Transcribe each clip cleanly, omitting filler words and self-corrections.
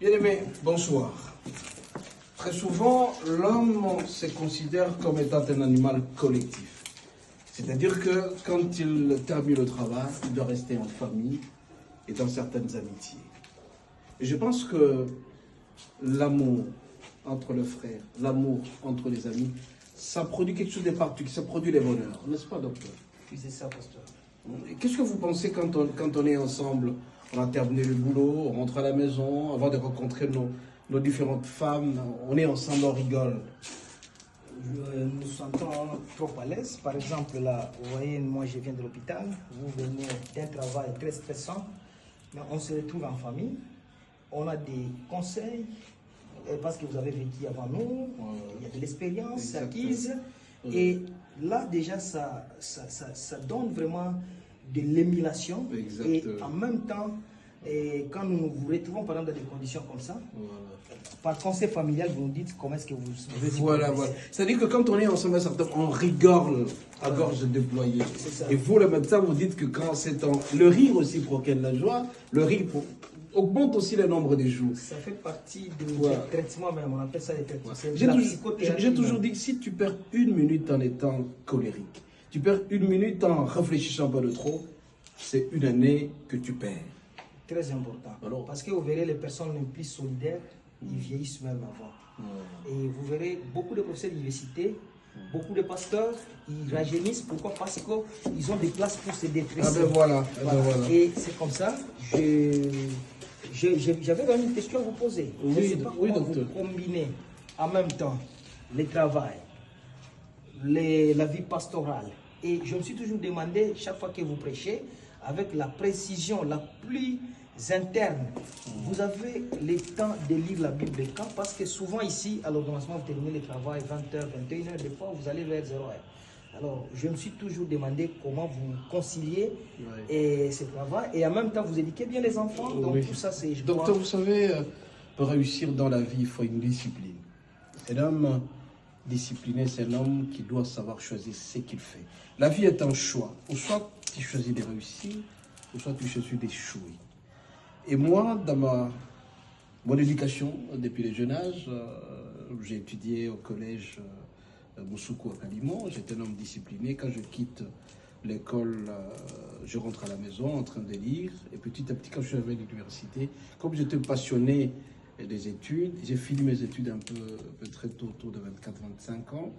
Bien-aimés, bonsoir. Très souvent, l'homme se considère comme étant un animal collectif. C'est-à-dire que quand il termine le travail, il doit rester en famille et dans certaines amitiés. Et je pense que l'amour entre le frère, l'amour entre les amis, ça produit quelque chose de particulier, ça produit le bonheur, n'est-ce pas, docteur? Oui, c'est ça, pasteur. Qu'est-ce que vous pensez quand on est ensemble? On a terminé le boulot, on rentre à la maison, avant de rencontrer nos différentes femmes, on est ensemble, on rigole. Nous nous sentons trop à l'aise. Par exemple, là, vous voyez, moi je viens de l'hôpital, vous venez d'un travail très stressant, mais on se retrouve en famille, on a des conseils, parce que vous avez vécu avant nous, il y a de l'expérience acquise, et là déjà ça donne vraiment de l'émulation, et en même temps, quand nous nous retrouvons par exemple dans des conditions comme ça, par conseil familial, vous nous dites comment est-ce que vous Voilà. C'est-à-dire que quand on est ensemble, on rigole à gorge déployée. Et vous, le médecin, vous dites que quand c'est le rire aussi procure la joie, le rire augmente aussi le nombre de jours. Ça fait partie des traitements même, on appelle ça des traitements. J'ai toujours dit, si tu perds une minute en étant colérique, tu perds une minute en réfléchissant pas de trop, c'est une année que tu perds. Très important. Alors, parce que vous verrez les personnes les plus solidaires, ils vieillissent même avant. Et vous verrez beaucoup de professeurs d'université, beaucoup de pasteurs, ils rajeunissent. Pourquoi? Parce qu'ils ont des places pour se détresser. Voilà. Et c'est comme ça. J'avais une question à vous poser. Je ne sais pas comment vous combinez en même temps le travail, la vie pastorale. Et je me suis toujours demandé, chaque fois que vous prêchez, avec la précision la plus interne, vous avez le temps de lire la Bible quand? Parce que souvent ici, à l'ordonnancement, vous terminez le travail 20h, 21h, des fois vous allez vers 0h. Alors, je me suis toujours demandé comment vous conciliez ce travail et en même temps vous éduquez bien les enfants. Donc tout ça, c'est... Docteur, vous savez, pour réussir dans la vie, il faut une discipline. Un homme discipliné, c'est un homme qui doit savoir choisir ce qu'il fait. La vie est un choix. Ou soit tu choisis de réussir, ou soit tu choisis d'échouer. Et moi, dans mon éducation, depuis le jeune âge, j'ai étudié au collège Moussoukou à Calimont. J'étais un homme discipliné. Quand je quitte l'école, je rentre à la maison en train de lire. Et petit à petit, quand je suis arrivé à l'université, comme j'étais passionné des études, j'ai fini mes études un peu très tôt, autour de 24-25 ans.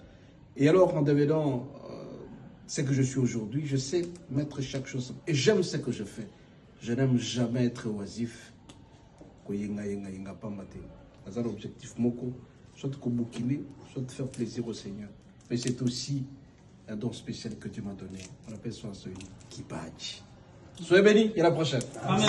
Et alors, en devenant ce que je suis aujourd'hui, je sais mettre chaque chose. Et j'aime ce que je fais. Je n'aime jamais être oisif. C'est un objectif, soit de bouquiner, soit de faire plaisir au Seigneur. Mais c'est aussi un don spécial que Dieu m'a donné. On appelle ça un kibaji. Soyez bénis et à la prochaine. Amen.